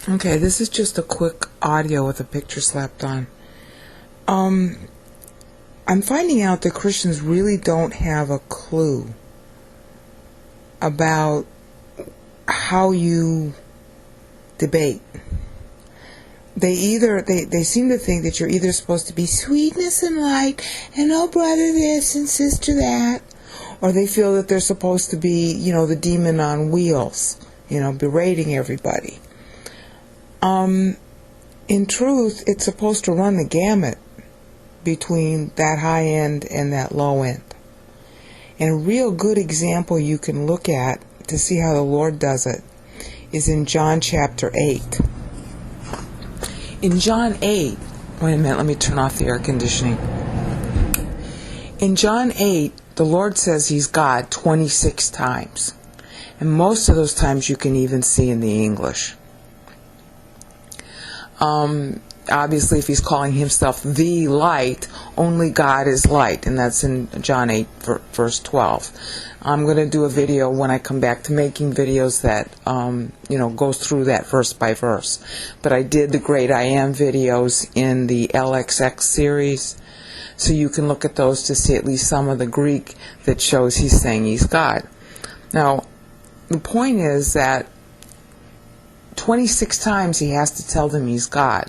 Okay, this is just a quick audio with a picture slapped on. I'm finding out that Christians really don't have a clue about how you debate. They seem to think that you're either supposed to be sweetness and light and oh brother this and sister that, or they feel that they're supposed to be, the demon on wheels, berating everybody. In truth, it's supposed to run the gamut between that high end and that low end. And a real good example you can look at to see how the Lord does it is in John chapter 8. In John 8, wait a minute, let me turn off the air conditioning. In John 8, the Lord says He's God 26 times. And most of those times you can even see in the English. Obviously, if He's calling Himself the light, only God is light, and that's in John 8, verse 12. I'm going to do a video when I come back to making videos that, goes through that verse by verse. But I did the Great I Am videos in the LXX series, so you can look at those to see at least some of the Greek that shows He's saying He's God. Now, the point is that 26 times He has to tell them He's God.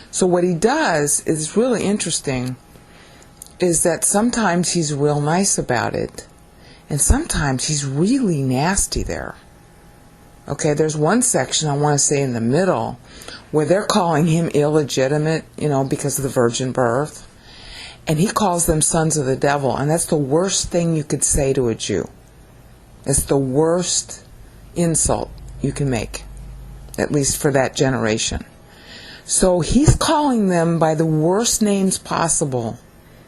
So what He does is really interesting, is that sometimes He's real nice about it, and sometimes He's really nasty there. Okay, there's one section I want to say in the middle where they're calling Him illegitimate, because of the virgin birth, and He calls them sons of the devil, and that's the worst thing you could say to a Jew. It's the worst insult you can make, at least for that generation. So He's calling them by the worst names possible,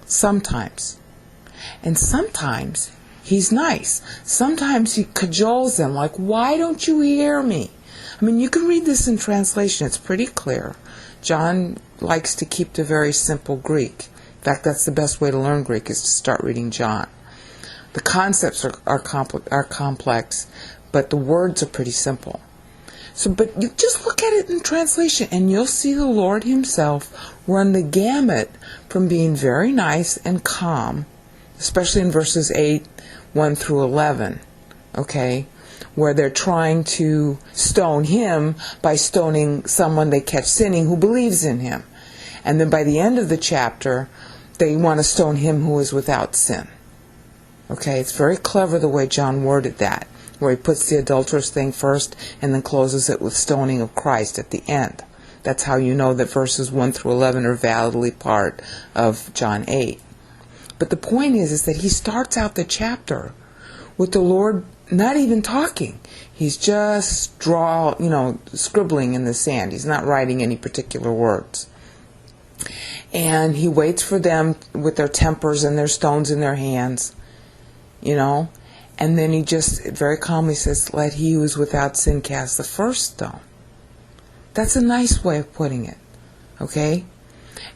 sometimes. And sometimes He's nice. Sometimes He cajoles them, like, why don't you hear me? I mean, you can read this in translation. It's pretty clear. John likes to keep the very simple Greek. In fact, that's the best way to learn Greek, is to start reading John. The concepts are complex, but the words are pretty simple. So, but you just look at it in translation, and you'll see the Lord Himself run the gamut from being very nice and calm, especially in verses 8, 1 through 11, okay, where they're trying to stone Him by stoning someone they catch sinning who believes in Him. And then by the end of the chapter, they want to stone Him who is without sin. Okay, it's very clever the way John worded that, where he puts the adulterous thing first and then closes it with stoning of Christ at the end. That's how you know that verses 1 through 11 are validly part of John 8. But the point is that he starts out the chapter with the Lord not even talking. He's just scribbling in the sand. He's not writing any particular words. And He waits for them with their tempers and their stones in their hands, and then He just very calmly says, let he who is without sin cast the first stone. That's a nice way of putting it, okay?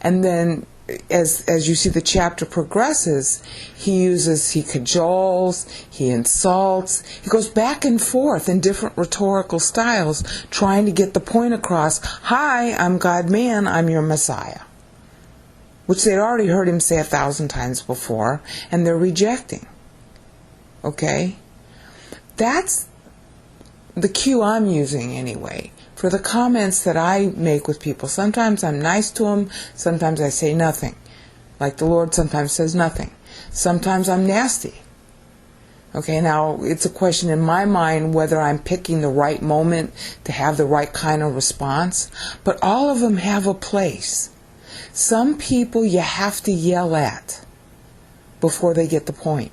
And then as you see the chapter progresses, he cajoles, he insults, he goes back and forth in different rhetorical styles, trying to get the point across, hi, I'm God-man, I'm your Messiah. Which they'd already heard Him say 1,000 times before, and they're rejecting. Okay? That's the cue I'm using anyway, for the comments that I make with people. Sometimes I'm nice to them, sometimes I say nothing. Like the Lord sometimes says nothing. Sometimes I'm nasty. Okay, now it's a question in my mind whether I'm picking the right moment to have the right kind of response, but all of them have a place. Some people you have to yell at before they get the point.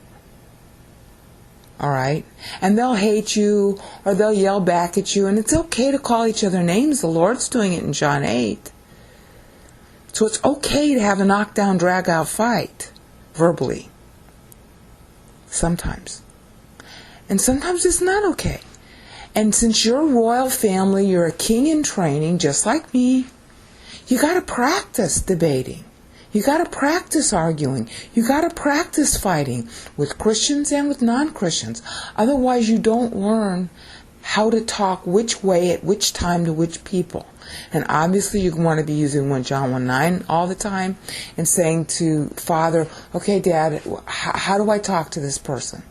All right? And they'll hate you, or they'll yell back at you, and it's okay to call each other names. The Lord's doing it in John 8. So it's okay to have a knockdown, drag-out fight, verbally. Sometimes. And sometimes it's not okay. And since you're a royal family, you're a king in training, just like me, you got to practice debating. You got to practice arguing. You got to practice fighting with Christians and with non-Christians. Otherwise, you don't learn how to talk which way at which time to which people. And obviously you want to be using 1 John 1:9 all the time and saying to Father, okay, Dad, how do I talk to this person?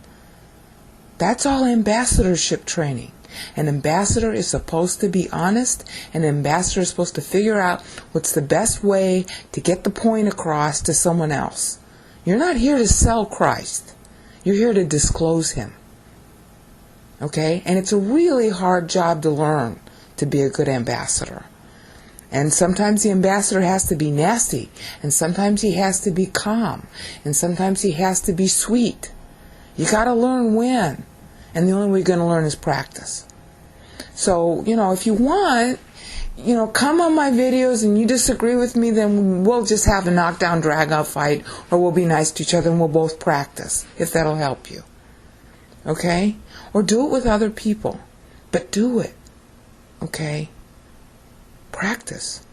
That's all ambassadorship training. An ambassador is supposed to be honest. An ambassador is supposed to figure out what's the best way to get the point across to someone else. You're not here to sell Christ. You're here to disclose Him. Okay? And it's a really hard job to learn to be a good ambassador. And sometimes the ambassador has to be nasty. And sometimes he has to be calm. And sometimes he has to be sweet. You got to learn when. And the only way you're going to learn is practice. So, if you want, come on my videos and you disagree with me, then we'll just have a knockdown, drag-out fight, or we'll be nice to each other and we'll both practice, if that'll help you. Okay? Or do it with other people. But do it. Okay? Practice.